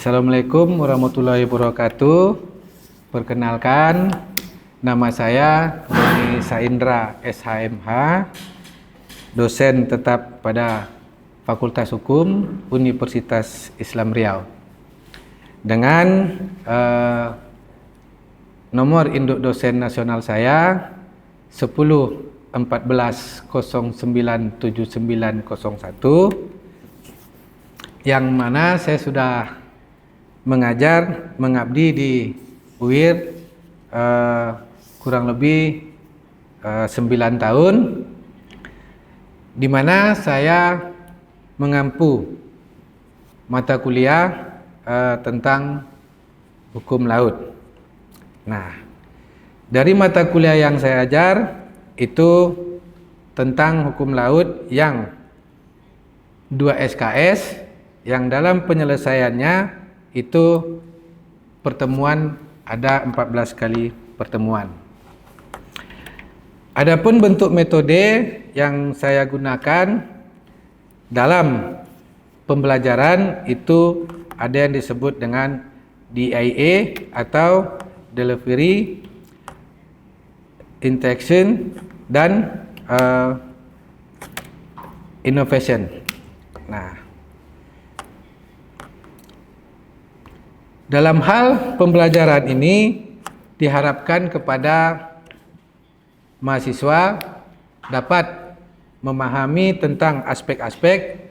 Assalamualaikum warahmatullahi wabarakatuh. Perkenalkan, nama saya Doni Saindra SHMH, dosen tetap pada Fakultas Hukum Universitas Islam Riau. Dengan nomor induk dosen nasional saya 1014097901, yang mana saya sudah mengajar, mengabdi di UIR kurang lebih 9 tahun, di mana saya mengampu mata kuliah tentang hukum laut. Nah, dari mata kuliah yang saya ajar itu tentang hukum laut yang 2 SKS, yang dalam penyelesaiannya itu pertemuan ada 14 kali pertemuan. Adapun bentuk metode yang saya gunakan dalam pembelajaran itu ada yang disebut dengan DIA atau Delivery, Interaction, dan Innovation. Nah, dalam hal pembelajaran ini diharapkan kepada mahasiswa dapat memahami tentang aspek-aspek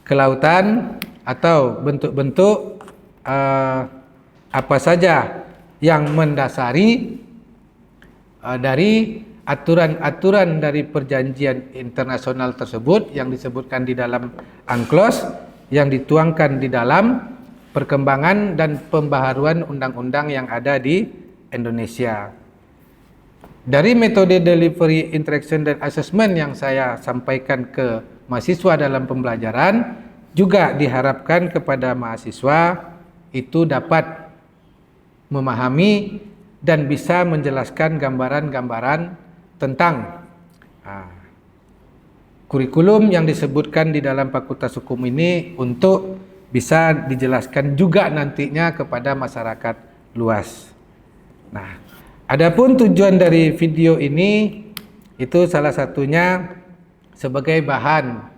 kelautan atau bentuk-bentuk apa saja yang mendasari dari aturan-aturan dari perjanjian internasional tersebut yang disebutkan di dalam UNCLOS, yang dituangkan di dalam perkembangan dan pembaharuan undang-undang yang ada di Indonesia. Dari metode delivery, interaction, dan assessment yang saya sampaikan ke mahasiswa dalam pembelajaran, juga diharapkan kepada mahasiswa itu dapat memahami dan bisa menjelaskan gambaran-gambaran tentang kurikulum yang disebutkan di dalam Fakultas Hukum ini untuk bisa dijelaskan juga nantinya kepada masyarakat luas. Nah, adapun tujuan dari video ini itu salah satunya sebagai bahan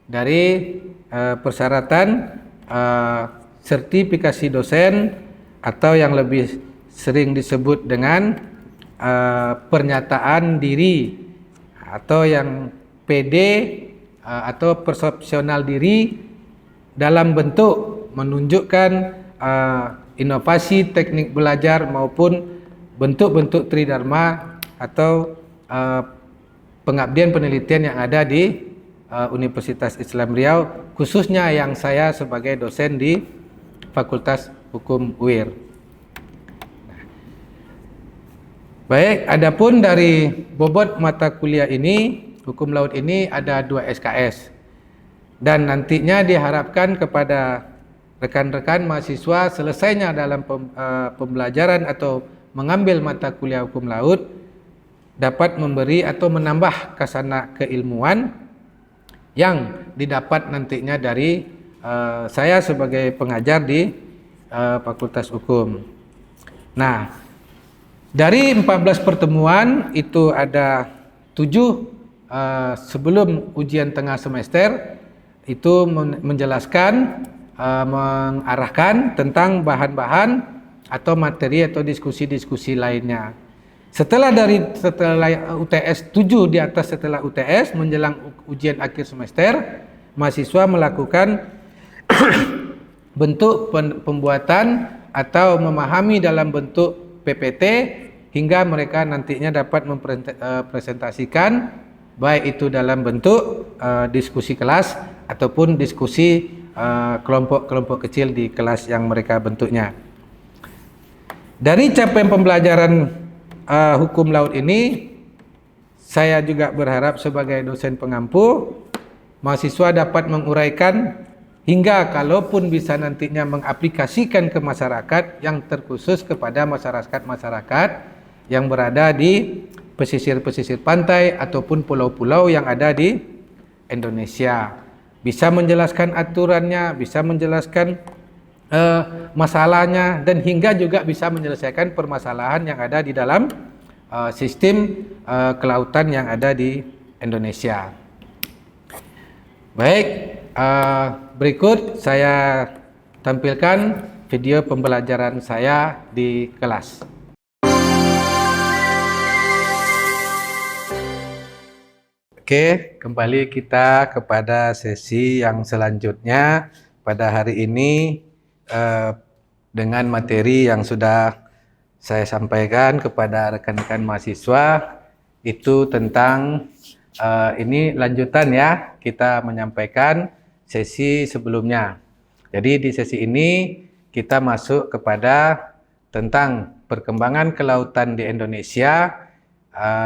dari persyaratan sertifikasi dosen atau yang lebih sering disebut dengan pernyataan diri atau yang PD atau persepsional diri, dalam bentuk menunjukkan inovasi teknik belajar maupun bentuk-bentuk tridharma atau pengabdian penelitian yang ada di Universitas Islam Riau, khususnya yang saya sebagai dosen di Fakultas Hukum UIR. Baik, adapun dari bobot mata kuliah ini, hukum laut ini ada 2 SKS. Dan nantinya diharapkan kepada rekan-rekan mahasiswa selesainya dalam pembelajaran atau mengambil mata kuliah hukum laut dapat memberi atau menambah khazanah keilmuan yang didapat nantinya dari saya sebagai pengajar di Fakultas Hukum. Nah, dari 14 pertemuan itu ada 7 sebelum ujian tengah semester, itu menjelaskan, mengarahkan tentang bahan-bahan atau materi atau diskusi-diskusi lainnya. Setelah UTS 7 di atas, setelah UTS menjelang ujian akhir semester, mahasiswa melakukan bentuk pembuatan atau memahami dalam bentuk PPT hingga mereka nantinya dapat mempresentasikan, baik itu dalam bentuk diskusi kelas ataupun diskusi kelompok-kelompok kecil di kelas yang mereka bentuknya. Dari capaian pembelajaran hukum laut ini, saya juga berharap sebagai dosen pengampu, mahasiswa dapat menguraikan hingga kalaupun bisa nantinya mengaplikasikan ke masyarakat yang terkhusus kepada masyarakat-masyarakat yang berada di pesisir-pesisir pantai ataupun pulau-pulau yang ada di Indonesia. Bisa menjelaskan aturannya, bisa menjelaskan masalahnya, dan hingga juga bisa menyelesaikan permasalahan yang ada di dalam sistem kelautan yang ada di Indonesia. Baik, berikut saya tampilkan video pembelajaran saya di kelas. Oke, kembali kita kepada sesi yang selanjutnya pada hari ini dengan materi yang sudah saya sampaikan kepada rekan-rekan mahasiswa itu tentang ini lanjutan ya, kita menyampaikan sesi sebelumnya. Jadi di sesi ini kita masuk kepada tentang perkembangan kelautan di Indonesia.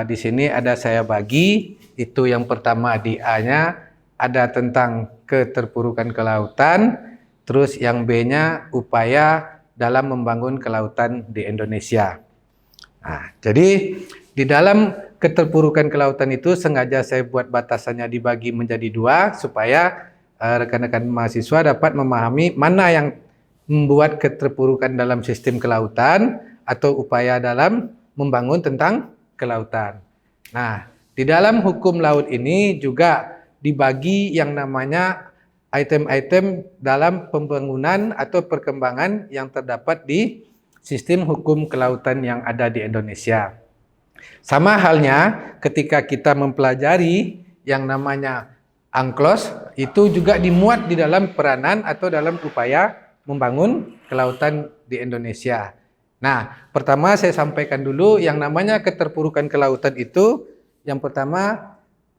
Di sini ada saya bagi, itu yang pertama di A-nya ada tentang keterpurukan kelautan, terus yang B-nya upaya dalam membangun kelautan di Indonesia. Nah, jadi di dalam keterpurukan kelautan itu sengaja saya buat batasannya dibagi menjadi dua supaya rekan-rekan mahasiswa dapat memahami mana yang membuat keterpurukan dalam sistem kelautan atau upaya dalam membangun tentang kelautan. Nah, di dalam hukum laut ini juga dibagi yang namanya item-item dalam pembangunan atau perkembangan yang terdapat di sistem hukum kelautan yang ada di Indonesia. Sama halnya ketika kita mempelajari yang namanya UNCLOS, itu juga dimuat di dalam peranan atau dalam upaya membangun kelautan di Indonesia. Nah, pertama saya sampaikan dulu yang namanya keterpurukan kelautan itu, yang pertama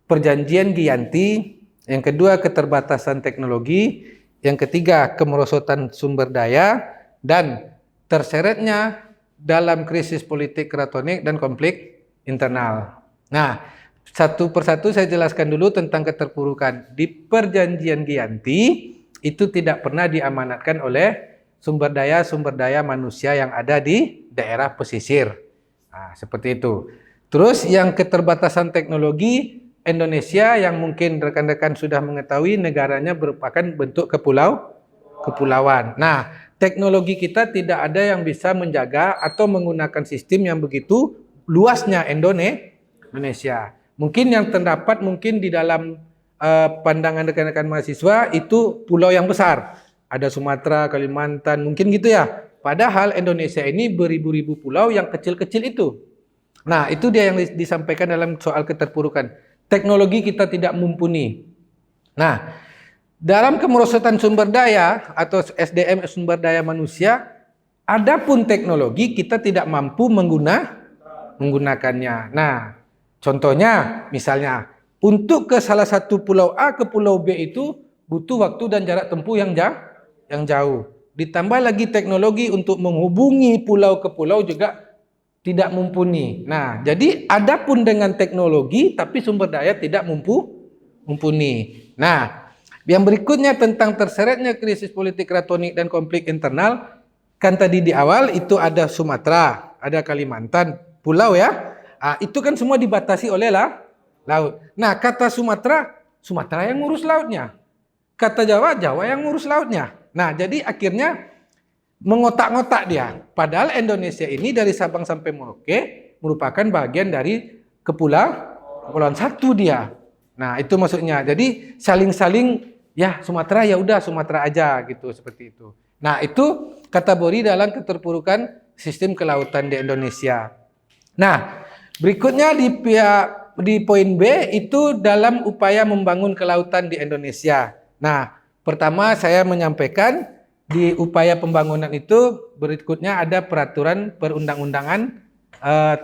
perjanjian Giyanti, yang kedua keterbatasan teknologi, yang ketiga kemerosotan sumber daya, dan terseretnya dalam krisis politik kratonik dan konflik internal. Nah, satu persatu saya jelaskan dulu tentang keterpurukan. Di perjanjian Giyanti itu tidak pernah diamanatkan oleh sumber daya manusia yang ada di daerah pesisir. Nah, seperti itu. Terus yang keterbatasan teknologi, Indonesia yang mungkin rekan-rekan sudah mengetahui negaranya merupakan bentuk kepulauan. Nah, teknologi kita tidak ada yang bisa menjaga atau menggunakan sistem yang begitu luasnya Indonesia. Mungkin yang terdapat mungkin di dalam pandangan rekan-rekan mahasiswa itu pulau yang besar. Ada Sumatera, Kalimantan, mungkin gitu ya. Padahal Indonesia ini beribu-ribu pulau yang kecil-kecil itu. Nah, itu dia yang disampaikan dalam soal keterpurukan. Teknologi kita tidak mumpuni. Nah, dalam kemerosotan sumber daya atau SDM sumber daya manusia, adapun teknologi kita tidak mampu menggunakannya. Nah, contohnya misalnya untuk ke salah satu pulau A ke pulau B itu butuh waktu dan jarak tempuh yang jauh. Ditambah lagi teknologi untuk menghubungi pulau ke pulau juga tidak mumpuni. Nah, jadi adapun dengan teknologi tapi sumber daya tidak mumpuni. Nah, yang berikutnya tentang terseretnya krisis politik kratonik dan konflik internal, kan tadi di awal itu ada Sumatera, ada Kalimantan, pulau ya. Itu kan semua dibatasi oleh laut. Nah, kata Sumatera yang ngurus lautnya. Kata Jawa yang ngurus lautnya. Nah, jadi akhirnya mengotak-ngotak dia. Padahal Indonesia ini dari Sabang sampai Merauke merupakan bagian dari kepulauan satu dia. Nah, itu maksudnya. Jadi saling-saling ya Sumatera ya udah Sumatera aja gitu, seperti itu. Nah, itu kategori dalam keterpurukan sistem kelautan di Indonesia. Nah, berikutnya di poin B itu dalam upaya membangun kelautan di Indonesia. Nah, pertama saya menyampaikan di upaya pembangunan itu berikutnya ada peraturan perundang-undangan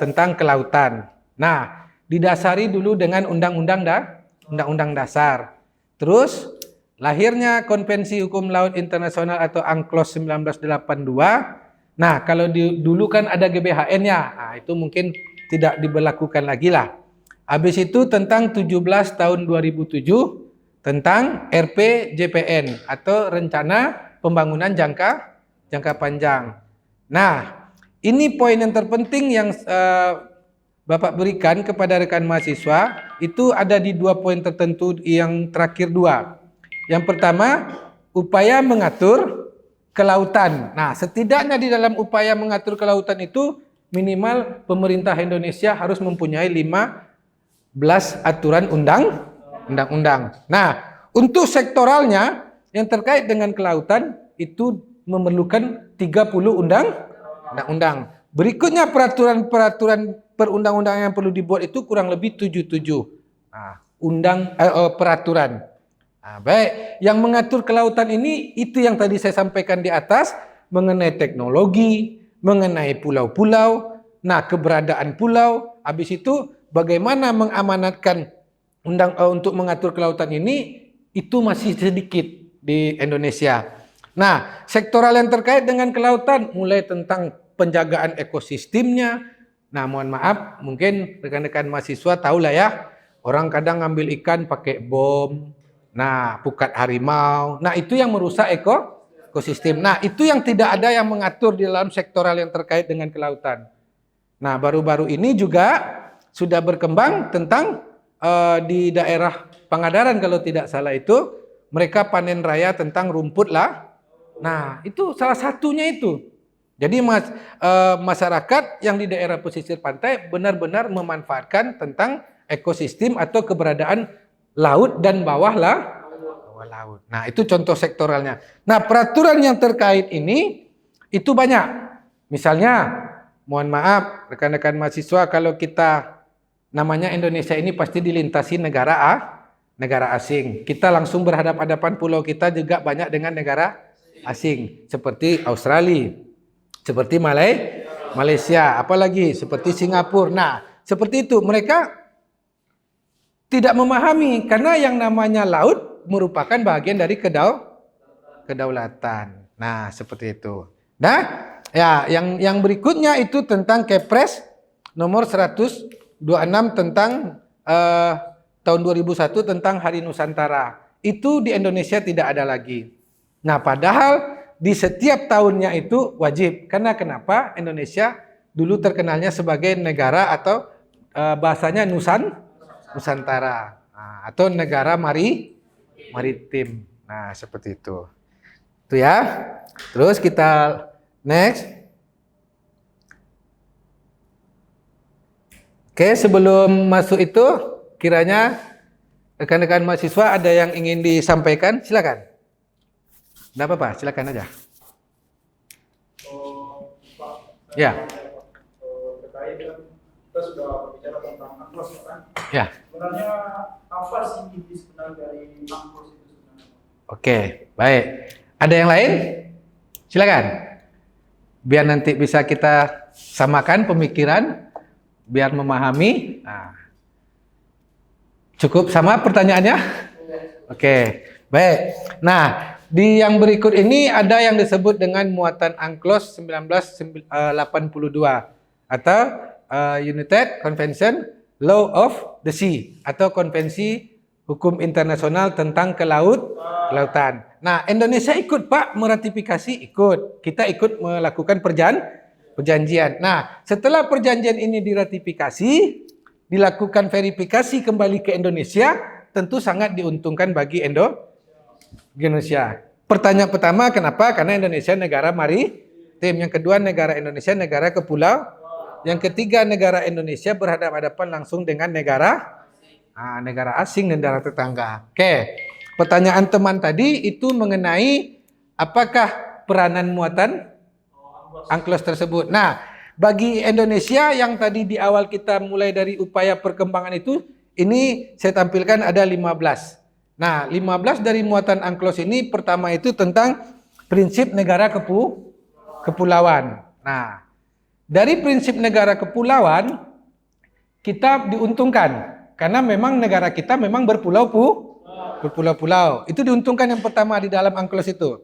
tentang kelautan. Nah, didasari dulu dengan Undang-Undang Dasar. Terus lahirnya Konvensi Hukum Laut Internasional atau UNCLOS 1982. Nah, kalau dulu kan ada GBHN-nya. Nah, itu mungkin tidak diberlakukan lagi lah. Habis itu tentang 17 tahun 2007 tentang RPJPN atau Rencana Pembangunan Jangka Panjang. Nah, ini poin yang terpenting yang Bapak berikan kepada rekan mahasiswa itu ada di dua poin tertentu yang terakhir dua. Yang pertama, upaya mengatur kelautan. Nah, setidaknya di dalam upaya mengatur kelautan itu minimal pemerintah Indonesia harus mempunyai 15 aturan undang-undang. Nah, untuk sektoralnya yang terkait dengan kelautan itu memerlukan 30 undang-undang. Berikutnya peraturan-peraturan perundang-undangan yang perlu dibuat itu kurang lebih 77. Nah, peraturan. Nah, baik, yang mengatur kelautan ini itu yang tadi saya sampaikan di atas mengenai teknologi, mengenai pulau-pulau, nah keberadaan pulau, habis itu bagaimana mengamanatkan untuk mengatur kelautan ini itu masih sedikit di Indonesia. Nah, sektoral yang terkait dengan kelautan mulai tentang penjagaan ekosistemnya. Nah, mohon maaf, mungkin rekan-rekan mahasiswa tahulah ya, orang kadang ngambil ikan pakai bom, nah pukat harimau, nah itu yang merusak ekosistem. Nah, itu yang tidak ada yang mengatur di dalam sektoral yang terkait dengan kelautan. Nah, baru-baru ini juga sudah berkembang tentang di daerah Pangandaran kalau tidak salah itu, mereka panen raya tentang rumput lah. Nah, itu salah satunya itu. Jadi masyarakat yang di daerah pesisir pantai benar-benar memanfaatkan tentang ekosistem atau keberadaan laut dan bawah laut. Nah, itu contoh sektoralnya. Nah, peraturan yang terkait ini itu banyak. Misalnya, mohon maaf rekan-rekan mahasiswa kalau kita namanya Indonesia ini pasti dilintasi negara asing. Kita langsung berhadapan-hadapan pulau kita juga banyak dengan negara asing seperti Australia, seperti Malaysia, apalagi seperti Singapura. Nah, seperti itu mereka tidak memahami karena yang namanya laut merupakan bagian dari kedaulatan. Nah, seperti itu. Nah, ya yang berikutnya itu tentang Kepres nomor 126 tentang tahun 2001 tentang Hari Nusantara. Itu di Indonesia tidak ada lagi. Nah, padahal di setiap tahunnya itu wajib. Karena kenapa? Indonesia dulu terkenalnya sebagai negara atau bahasanya Nusantara. Nah, atau negara maritim. Nah, seperti itu. Itu ya. Terus kita next. Oke, sebelum masuk itu, kiranya rekan-rekan mahasiswa ada yang ingin disampaikan? Silakan. Tidak apa-apa, silakan aja. Ya. Terkait kita sudah berbicara tentang ANKLOS kan? Ya. Sebenarnya apa sih inti sebenarnya dari ANKLOS itu sebenarnya? Oke, baik. Ada yang lain? Silakan. Biar nanti bisa kita samakan pemikiran, biar memahami. Nah. Cukup sama pertanyaannya? Oke, baik. Nah, di yang berikut ini ada yang disebut dengan muatan UNCLOS 1982 atau United Convention Law of the Sea atau Konvensi Hukum Internasional tentang Kelautan. Nah, Indonesia ikut Pak meratifikasi, ikut. Kita ikut melakukan perjanjian. Nah, setelah perjanjian ini diratifikasi, dilakukan verifikasi kembali ke Indonesia, tentu sangat diuntungkan bagi Indonesia. Pertanyaan pertama, kenapa? Karena Indonesia negara maritim. Yang kedua, negara Indonesia negara kepulau. Yang ketiga, negara Indonesia berhadapan-hadapan langsung dengan negara asing dan negara tetangga. Oke. Pertanyaan teman tadi itu mengenai apakah peranan muatan UNCLOS tersebut. Nah, bagi Indonesia yang tadi di awal kita mulai dari upaya perkembangan itu, ini saya tampilkan ada 15. Nah, 15 dari muatan UNCLOS ini pertama itu tentang prinsip negara kepulauan. Nah, dari prinsip negara kepulauan kita diuntungkan karena memang negara kita memang berpulau-pulau. Itu diuntungkan yang pertama di dalam UNCLOS itu.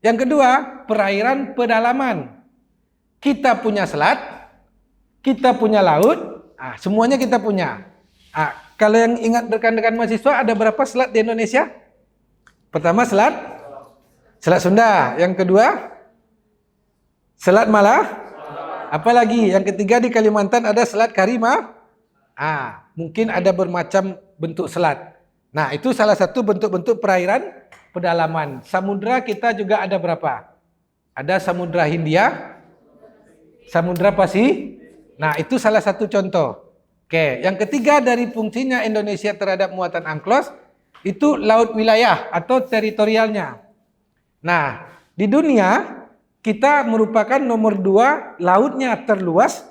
Yang kedua, perairan pedalaman. Kita punya selat, kita punya laut, semuanya kita punya. Kalau yang ingat rekan-rekan mahasiswa, ada berapa selat di Indonesia? Pertama Selat Sunda. Yang kedua Selat Malah. Apalagi yang ketiga di Kalimantan ada Selat Karima. Mungkin ada bermacam bentuk selat. Nah, itu salah satu bentuk-bentuk perairan pedalaman. Samudra kita juga ada berapa? ada Samudra Hindia, Samudra Pasifik. Nah, itu salah satu contoh. Oke, yang ketiga dari fungsinya Indonesia terhadap muatan UNCLOS itu laut wilayah atau teritorialnya. Nah, di dunia kita merupakan nomor 2 lautnya terluas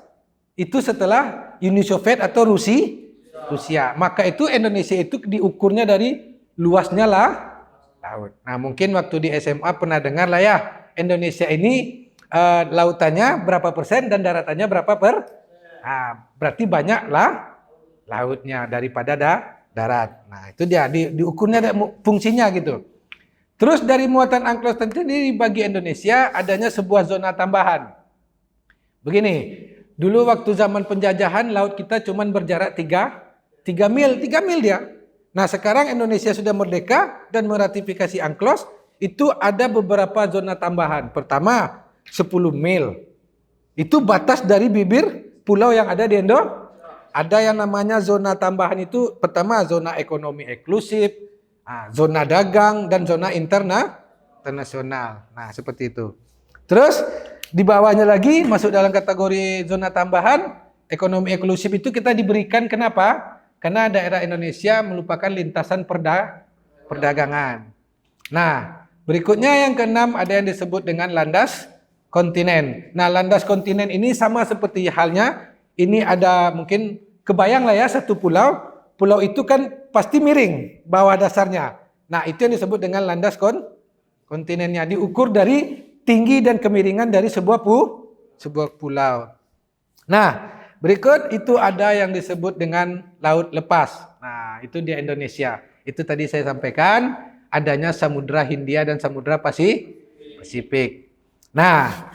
itu setelah Uni Soviet atau Rusia. Maka itu Indonesia itu diukurnya dari luasnya lah laut. Nah, mungkin waktu di SMA pernah dengar lah ya, Indonesia ini lautannya berapa persen dan daratannya berapa Nah, berarti banyak lah lautnya daripada darat. Nah, itu dia diukurnya ada fungsinya gitu. Terus dari muatan UNCLOS sendiri bagi Indonesia adanya sebuah zona tambahan. Begini, dulu waktu zaman penjajahan laut kita cuma berjarak 3 mil dia. Nah, sekarang Indonesia sudah merdeka dan meratifikasi UNCLOS, itu ada beberapa zona tambahan. Pertama, 10 mil. Itu batas dari bibir pulau yang ada di Indo. Ada yang namanya zona tambahan itu pertama zona ekonomi eksklusif, zona dagang dan zona internasional. Nah, seperti itu. Terus di bawahnya lagi masuk dalam kategori zona tambahan ekonomi eksklusif itu kita diberikan kenapa? Karena daerah Indonesia merupakan lintasan perdagangan. Nah, berikutnya yang keenam ada yang disebut dengan landas kontinen. Nah, landas kontinen ini sama seperti halnya, ini ada mungkin kebayang lah ya satu pulau. Pulau itu kan pasti miring bawah dasarnya. Nah, itu yang disebut dengan landas kontinennya. Diukur dari tinggi dan kemiringan dari sebuah pulau. Nah, berikut itu ada yang disebut dengan laut lepas. Nah, itu di Indonesia. Itu tadi saya sampaikan adanya Samudra Hindia dan Samudra Pasifik. Nah,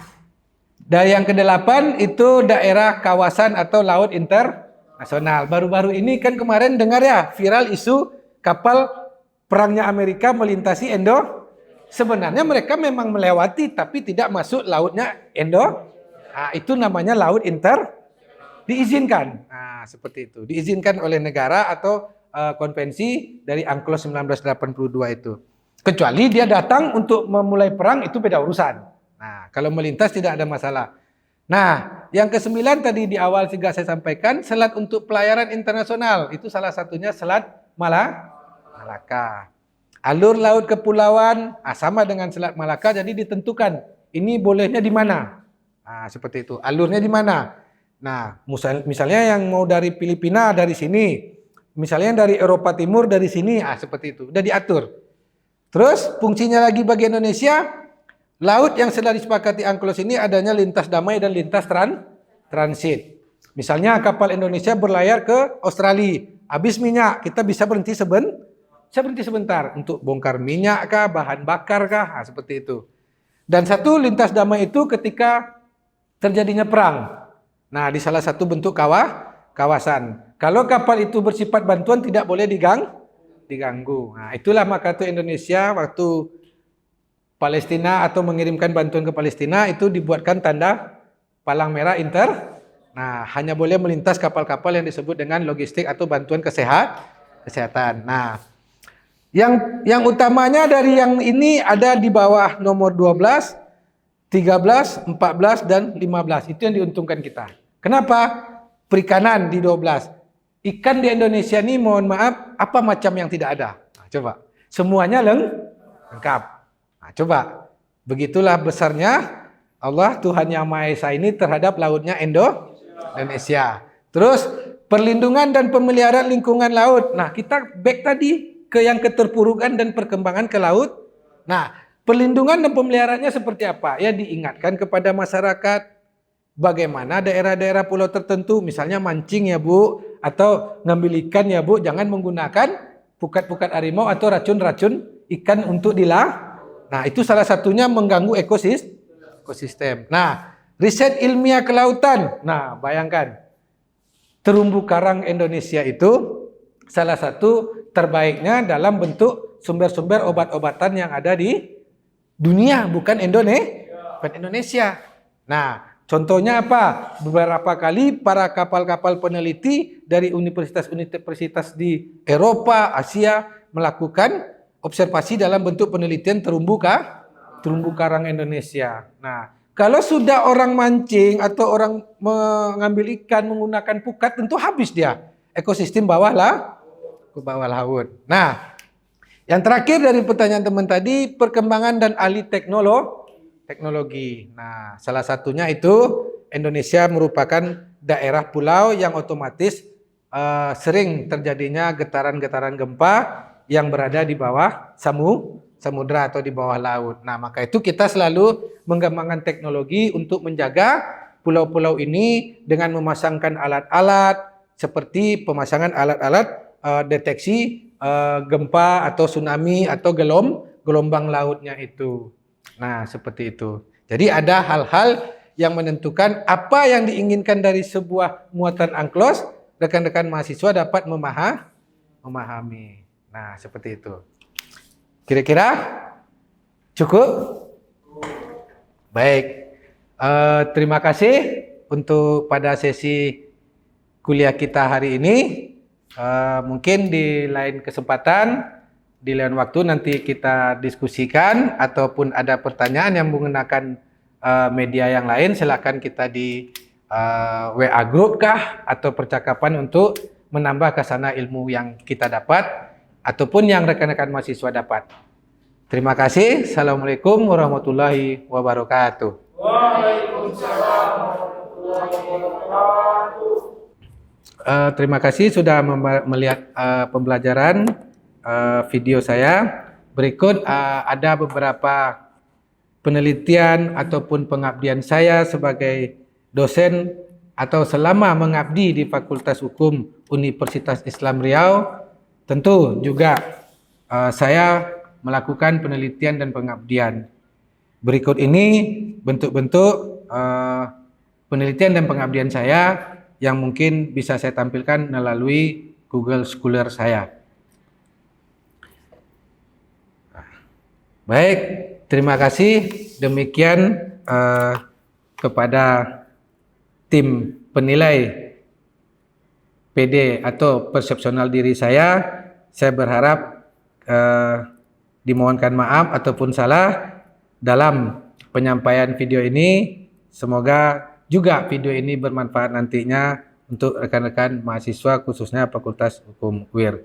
dari yang ke-8 itu daerah kawasan atau laut internasional. Baru-baru ini kan kemarin dengar ya viral isu kapal perangnya Amerika melintasi Indo. Sebenarnya mereka memang melewati tapi tidak masuk lautnya Indo. Nah, itu namanya laut diizinkan. Nah, seperti itu. Diizinkan oleh negara atau konvensi dari UNCLOS 1982 itu. Kecuali dia datang untuk memulai perang itu beda urusan. Nah, kalau melintas tidak ada masalah. Nah, yang ke-9 tadi di awal juga saya sampaikan, selat untuk pelayaran internasional. Itu salah satunya Selat Malaka. Alur laut kepulauan sama dengan Selat Malaka, jadi ditentukan ini bolehnya di mana. Nah, seperti itu. Alurnya di mana? Nah, misalnya yang mau dari Filipina dari sini, misalnya yang dari Eropa Timur dari sini, seperti itu. Udah diatur. Terus fungsinya lagi bagi Indonesia, laut yang sudah disepakati UNCLOS ini adanya lintas damai dan lintas transit. Misalnya kapal Indonesia berlayar ke Australia, habis minyak, kita bisa berhenti sebentar untuk bongkar minyak kah, bahan bakar kah, seperti itu. Dan satu lintas damai itu ketika terjadinya perang. Nah, di salah satu bentuk kawasan. Kalau kapal itu bersifat bantuan tidak boleh diganggu. Nah, itulah maka itu Indonesia waktu Palestina atau mengirimkan bantuan ke Palestina itu dibuatkan tanda palang merah Nah, hanya boleh melintas kapal-kapal yang disebut dengan logistik atau bantuan kesehatan. Nah, yang utamanya dari yang ini ada di bawah nomor 12, 13, 14 dan 15. Itu yang diuntungkan kita. Kenapa? Perikanan di 12. Ikan di Indonesia ini mohon maaf apa macam yang tidak ada? Nah, coba. Semuanya lengkap. Nah, coba, begitulah besarnya Allah Tuhan Yang Maha Esa ini terhadap lautnya Indonesia. Terus perlindungan dan pemeliharaan lingkungan laut. Nah, kita back tadi ke yang keterpurukan dan perkembangan ke laut. Nah, perlindungan dan pemeliharaannya seperti apa? Ya, diingatkan kepada masyarakat bagaimana daerah-daerah pulau tertentu, misalnya mancing ya Bu, atau ngambil ikan ya Bu, jangan menggunakan pukat-pukat harimau atau racun-racun ikan untuk Nah, itu salah satunya mengganggu ekosistem. Nah, riset ilmiah kelautan. Nah, bayangkan. Terumbu karang Indonesia itu salah satu terbaiknya dalam bentuk sumber-sumber obat-obatan yang ada di dunia, bukan Indonesia. Nah, contohnya apa? Beberapa kali para kapal-kapal peneliti dari universitas-universitas di Eropa, Asia melakukan observasi dalam bentuk penelitian terumbu terumbu karang Indonesia. Nah, kalau sudah orang mancing atau orang mengambil ikan menggunakan pukat, tentu habis dia ekosistem ke bawah laut. Nah, yang terakhir dari pertanyaan teman tadi, perkembangan dan alih teknologi. Nah, salah satunya itu Indonesia merupakan daerah pulau yang otomatis sering terjadinya getaran-getaran gempa yang berada di bawah samudra atau di bawah laut. Nah, maka itu kita selalu mengembangkan teknologi untuk menjaga pulau-pulau ini dengan memasangkan alat-alat seperti pemasangan alat-alat deteksi gempa atau tsunami atau gelombang lautnya itu. Nah, seperti itu. Jadi ada hal-hal yang menentukan apa yang diinginkan dari sebuah muatan UNCLOS, rekan-rekan mahasiswa dapat memahami. Nah, seperti itu. Kira-kira cukup? Baik. Terima kasih untuk pada sesi kuliah kita hari ini. Mungkin di lain kesempatan, di lain waktu nanti kita diskusikan ataupun ada pertanyaan yang menggunakan media yang lain, silakan kita di WA group kah atau percakapan untuk menambah kesana ilmu yang kita dapat ataupun yang rekan-rekan mahasiswa dapat. Terima kasih. Assalamualaikum warahmatullahi wabarakatuh. Waalaikumsalam warahmatullahi wabarakatuh. Terima kasih sudah melihat pembelajaran video saya. Berikut ada beberapa penelitian ataupun pengabdian saya sebagai dosen atau selama mengabdi di Fakultas Hukum Universitas Islam Riau. Tentu juga saya melakukan penelitian dan pengabdian. Berikut ini bentuk-bentuk penelitian dan pengabdian saya yang mungkin bisa saya tampilkan melalui Google Scholar saya. Baik, terima kasih. Demikian kepada tim penilai PD atau persepsional diri saya berharap dimohonkan maaf ataupun salah dalam penyampaian video ini. Semoga juga video ini bermanfaat nantinya untuk rekan-rekan mahasiswa khususnya Fakultas Hukum UIR.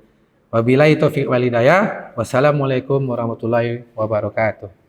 Wabillahi taufiq wal hidayah. Wassalamualaikum warahmatullahi wabarakatuh.